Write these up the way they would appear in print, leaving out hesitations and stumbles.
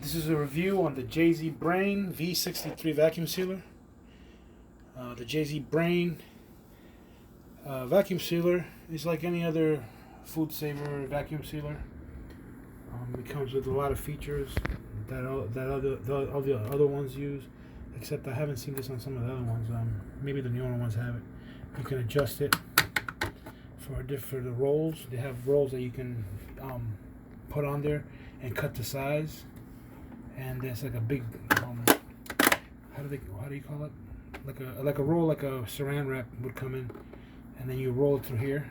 This is a review on the JZBRAIN V63 vacuum sealer. The JZBRAIN vacuum sealer is like any other food saver vacuum sealer. It comes with a lot of features that all the other ones use, except I haven't seen this on some of the other ones. Maybe the newer ones have it. You can adjust it for the rolls. They have rolls that you can put on there and cut the size. And there's like a big how do you call it? Like a roll, like a saran wrap would come in, and then you roll it through here.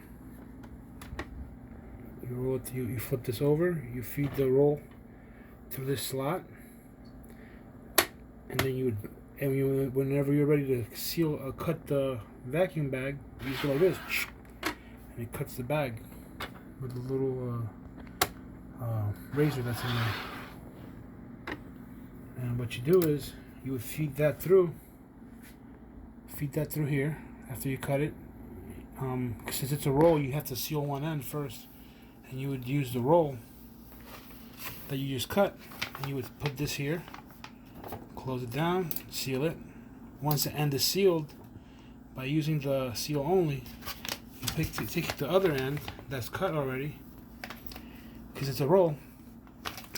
You roll it. You flip this over. You feed the roll through this slot, and then whenever you're ready to seal, cut the vacuum bag, you just go like this, and it cuts the bag with a little razor that's in there. And what you do is you would feed that through here after you cut it. Since it's a roll, you have to seal one end first, and you would use the roll that you just cut, and you would put this here, close it down, seal it. Once the end is sealed, by using the seal only, you take the other end that's cut already, because it's a roll,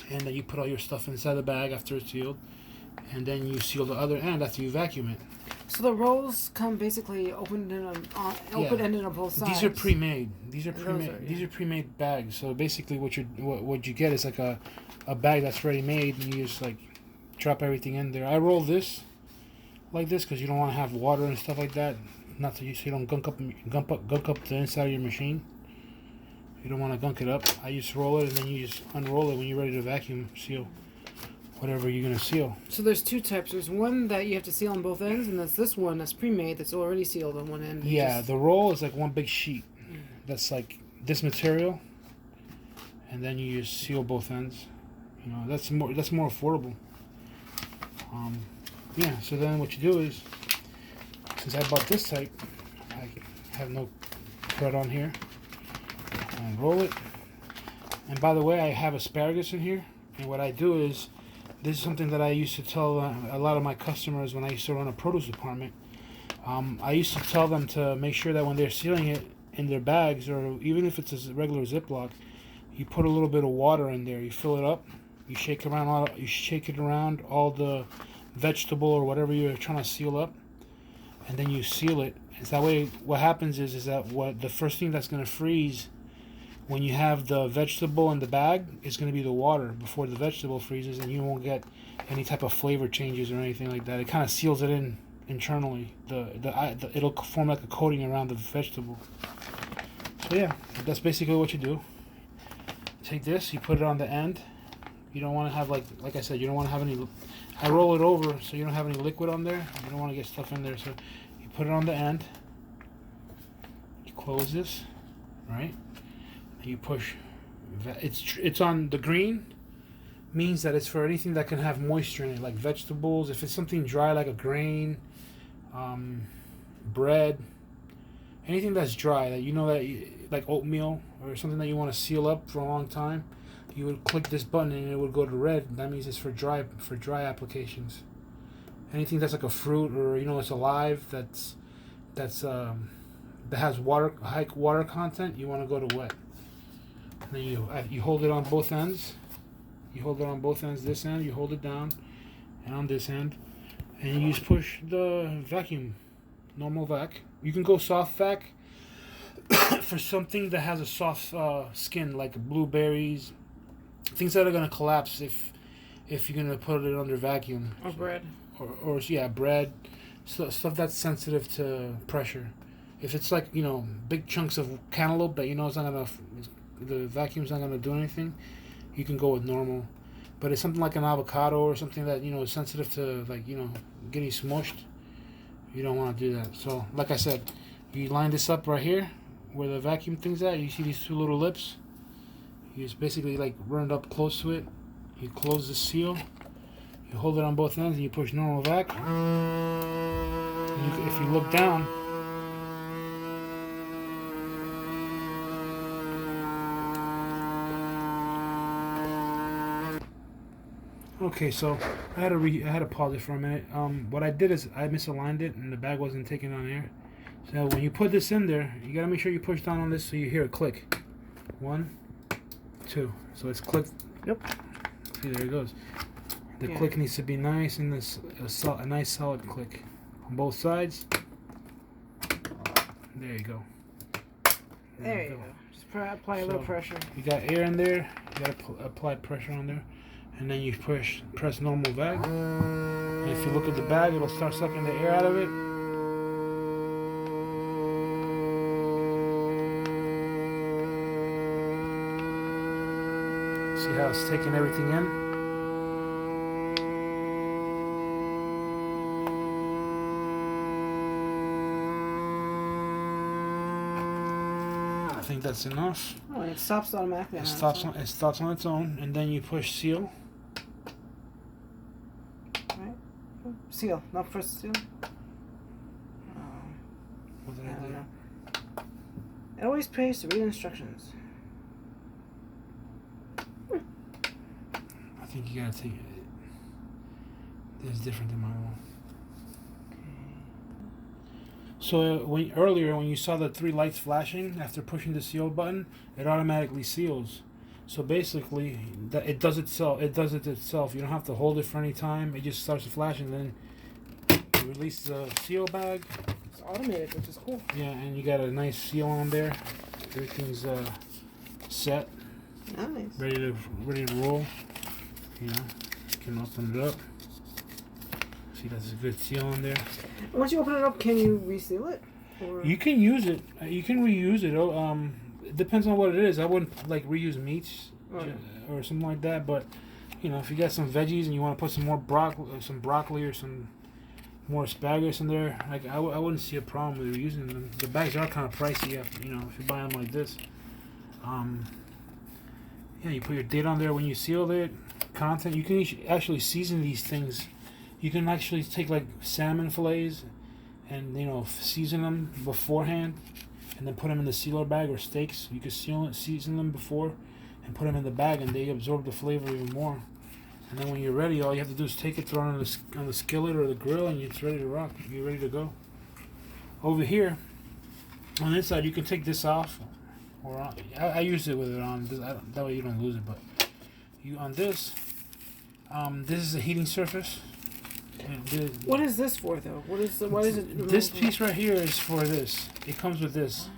and then you put all your stuff inside the bag after it's sealed, and then you seal the other end after you vacuum it. So the rolls come basically open-ended on both sides. These are pre-made. These are pre-made bags. So basically, what you get is like a bag that's ready made, and you just like drop everything in there. I roll this like this because you don't want to have water and stuff like that. Not so you don't gunk up the inside of your machine. You don't want to gunk it up. I just roll it, and then you just unroll it when you're ready to vacuum seal whatever you're going to seal. So there's two types. There's one that you have to seal on both ends, and that's this one that's pre-made that's already sealed on one end. Yeah, the roll is like one big sheet that's like this material, and then you just seal both ends. You know, that's more affordable. Yeah, so then what you do is, since I bought this type, I have no thread on here. And roll it. And by the way, I have asparagus in here, and what I do is, this is something that I used to tell a lot of my customers when I used to run a produce department. I used to tell them to make sure that when they're sealing it in their bags, or even if it's a regular Ziploc, you put a little bit of water in there. You fill it up, you shake it around all the vegetable or whatever you're trying to seal up, and then you seal it. And that way, what happens is that the first thing that's going to freeze when you have the vegetable in the bag is going to be the water before the vegetable freezes, and you won't get any type of flavor changes or anything like that. It kind of seals it in internally. It'll form like a coating around the vegetable. So yeah, that's basically what you do. Take this, you put it on the end. You don't want to have like I said, you don't want to have any. I roll it over so you don't have any liquid on there. You don't want to get stuff in there, so you put it on the end. You close this, right? You push. It's on the green, means that it's for anything that can have moisture in it, like vegetables. If it's something dry like a grain, bread, anything that's dry that you know that like oatmeal or something that you want to seal up for a long time, you would click this button and it would go to red. That means it's for dry applications. Anything that's like a fruit or it's alive that has high water content, you want to go to wet. And then you hold it on both ends. You hold it on both ends. This end, you hold it down, and on this end, and you just push the vacuum, normal vac. You can go soft vac for something that has a soft skin, like blueberries, things that are gonna collapse if you're gonna put it under vacuum. Or bread. Or bread, stuff that's sensitive to pressure. If it's like big chunks of cantaloupe that it's not gonna. The vacuum's not going to do anything, you can go with normal. But it's something like an avocado or something that is sensitive to getting smushed, you don't want to do that. So like I said, you line this up right here where the vacuum thing's at. You see these two little lips, you just basically run it up close to it. You close the seal, you hold it on both ends, and you push normal vac. If you look down, Okay, so I had to pause it for a minute. What I did is I misaligned it, and the bag wasn't taking on air. So when you put this in there, you gotta make sure you push down on this so you hear it click. 1, 2. So it's click. Yep. See, there it goes. The click needs to be nice and a nice solid click on both sides. There you go. There you go. Just apply a little pressure. You got air in there. You gotta apply pressure on there, and then you press normal vac. And if you look at the bag, it'll start sucking the air out of it. See how it's taking everything in? I think that's enough. Oh, and it stops automatically. It stops on its own, and then you push seal. Right? Seal, not press seal. What did I do? Know. It always pays to read instructions. I think you gotta take it. It's different than my one. So earlier when you saw the 3 lights flashing after pushing the seal button, it automatically seals. So basically, it does it itself. You don't have to hold it for any time. It just starts to flash, and then you release the seal bag. It's automated, which is cool. Yeah, and you got a nice seal on there. Everything's set, Nice. ready to roll. You know, you can open it up. See, that's a good seal on there. Once you open it up, can you reseal it? Or? You can use it. You can reuse it. It depends on what it is. I wouldn't like reuse meats or something like that. But you know, if you got some veggies and you want to put some more broccoli or some more asparagus in there, like I wouldn't see a problem with reusing them. The bags are kind of pricey. You know, if you buy them like this. Yeah, you put your date on there when you sealed it. Content. You can actually season these things. You can actually take like salmon fillets and season them beforehand, and then put them in the sealer bag, or steaks. You can season them before, and put them in the bag, and they absorb the flavor even more. And then when you're ready, all you have to do is take it, throw it on the skillet or the grill, and it's ready to rock. You're ready to go. Over here, on this side, you can take this off, or on. I use it with it on. That way you don't lose it. But you on this. This is a heating surface. What is this for, though? What is it? This piece right here is for this. It comes with this.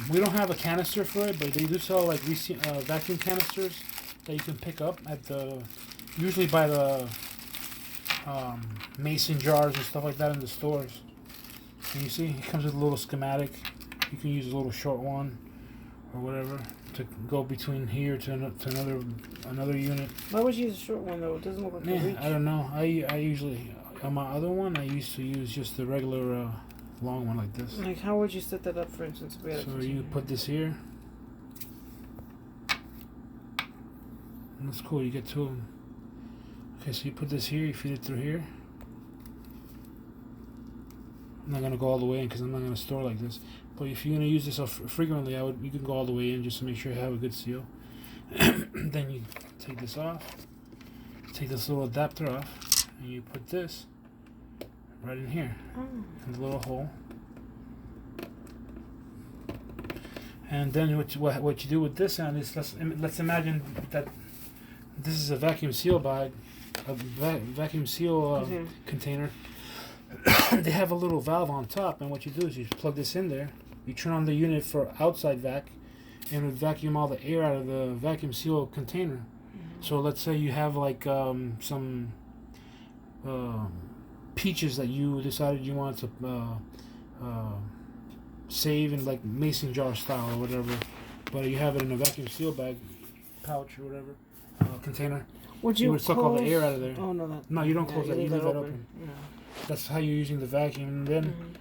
We don't have a canister for it, but they do sell like vacuum canisters that you can pick up at usually by the mason jars and stuff like that in the stores. And you see, it comes with a little schematic. You can use a little short one or whatever to go between here to another unit. Why would you use a short one, though? It doesn't look like a reach. I don't know. I usually, on my other one, I used to use just the regular long one like this. Like, how would you set that up, for instance? If we had So you put this here. And that's cool. You get 2 of them. Okay, so you put this here. You feed it through here. I'm not gonna go all the way in because I'm not gonna store like this. But if you're gonna use this frequently, you can go all the way in just to make sure you have a good seal. Then you take this off. Take this little adapter off, and you put this right in here, in the little hole. And then what you do with this end is let's imagine that this is a vacuum seal bag, a vacuum seal container. They have a little valve on top, and what you do is you plug this in there. You turn on the unit for outside vac, and it would vacuum all the air out of the vacuum seal container. So let's say you have like some peaches that you decided you wanted to save in like mason jar style or whatever, but you have it in a vacuum seal bag, pouch or whatever, container. You would suck all the air out of there. Oh no, you don't close that. You leave that open. Yeah. That's how you're using the vacuum. And then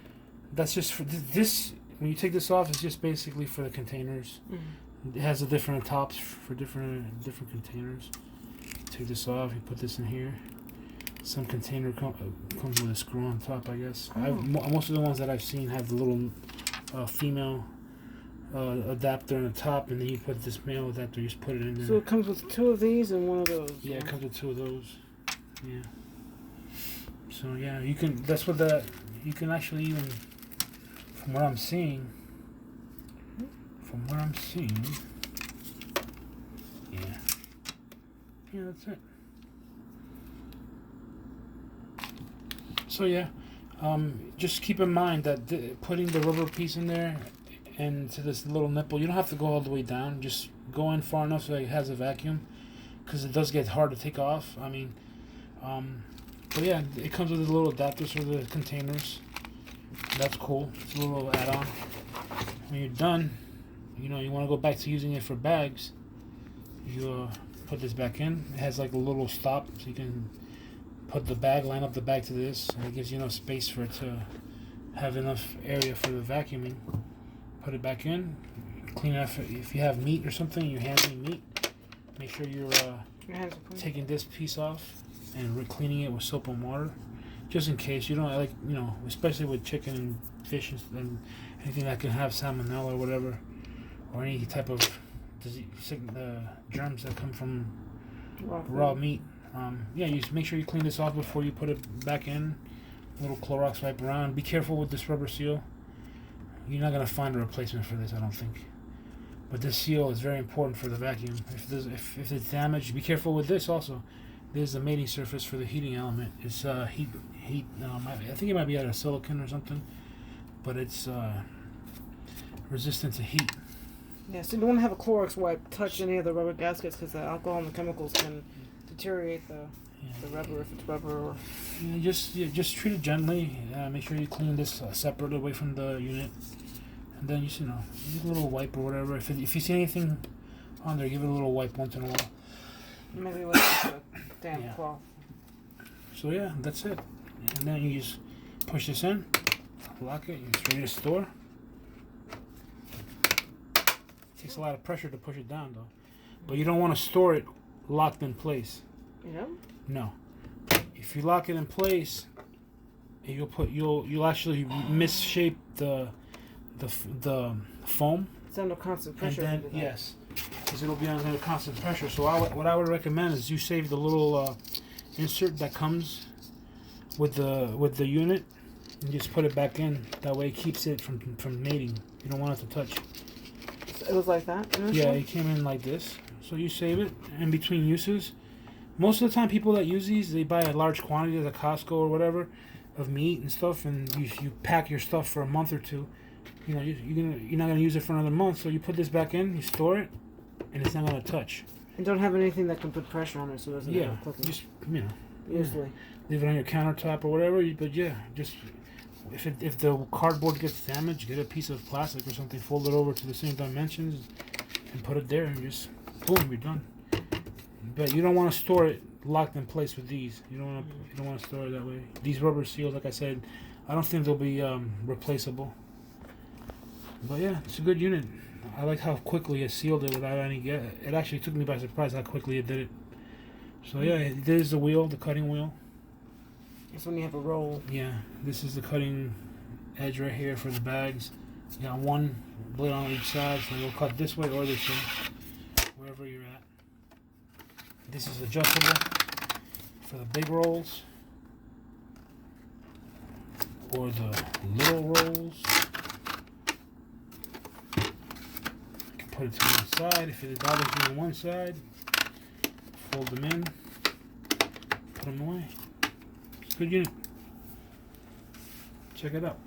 that's just for this. When you take this off, it's just basically for the containers. It has the different tops for different containers. Take this off. You put this in here. Some container comes with a screw on top, I guess. Most of the ones that I've seen have the little female adapter on the top, and then you put this male adapter. You just put it in there. So it comes with 2 of these and 1 of those. Yeah, it comes with 2 of those. Yeah. So yeah, you can. That's what the. You can actually even. From what I'm seeing. Yeah. Yeah, that's it. So yeah, just keep in mind that putting the rubber piece in there and to this little nipple, you don't have to go all the way down. Just go in far enough so that it has a vacuum, because it does get hard to take off. I mean, but yeah, it comes with a little adapters for the containers. That's cool. It's a little add-on. When you're done, you know, you want to go back to using it for bags. You put this back in. It has like a little stop, so you can put the bag, line up the bag to this, and it gives you enough space for it to have enough area for the vacuuming. Put it back in, clean it up. If you have meat or something, you're handling meat, make sure you're taking this piece off and cleaning it with soap and water, just in case. You don't like, you know, especially with chicken and fish and anything that can have salmonella or whatever, or any type of disease, germs that come from raw meat. Yeah, you just make sure you clean this off before you put it back in. A little Clorox wipe around. Be careful with this rubber seal. You're not gonna find a replacement for this, I don't think. But this seal is very important for the vacuum. If it's damaged, be careful with this also. This is the mating surface for the heating element. It's heat. I think it might be out of silicone or something, but it's resistant to heat. Yeah, so you don't want to have a Clorox wipe touch any of the rubber gaskets, because the alcohol and the chemicals can deteriorate the rubber, if it's rubber. Or just treat it gently. Make sure you clean this separate away from the unit, and then use a little wipe or whatever. If you see anything on there, give it a little wipe once in a while. Maybe with a damp cloth. So yeah, that's it. And then you just push this in, lock it, and it's ready to store. It takes a lot of pressure to push it down though, but you don't want to store it locked in place. Yeah. No. If you lock it in place, you'll actually misshape the foam. It's under constant pressure. And then, yes, because it'll be under constant pressure. So what I would recommend is you save the little insert that comes with the unit and just put it back in. That way it keeps it from mating. You don't want it to touch. So it was like that? Yeah, it came in like this. So you save it in between uses. Most of the time, people that use these, they buy a large quantity at Costco or whatever of meat and stuff, and you pack your stuff for a month or two. You know, you're not gonna use it for another month, so you put this back in, you store it, and it's not gonna touch. And don't have anything that can put pressure on it, so it doesn't. Yeah, just usually leave it on your countertop or whatever. But yeah, just if the cardboard gets damaged, get a piece of plastic or something, fold it over to the same dimensions, and put it there, and just boom, you're done. But you don't want to store it locked in place with these. You don't want to store it that way. These rubber seals, like I said, I don't think they'll be replaceable. But yeah, it's a good unit. I like how quickly it sealed it without any It actually took me by surprise how quickly it did it. So yeah, there's the wheel, the cutting wheel. It's when you have a roll. Yeah, this is the cutting edge right here for the bags. You got one blade on each side, so you'll cut this way or this way, wherever you're at. This is adjustable for the big rolls or the little rolls. You can put it to one side if it bothers you on one side. Fold them in, put them away. It's a good unit. Check it out.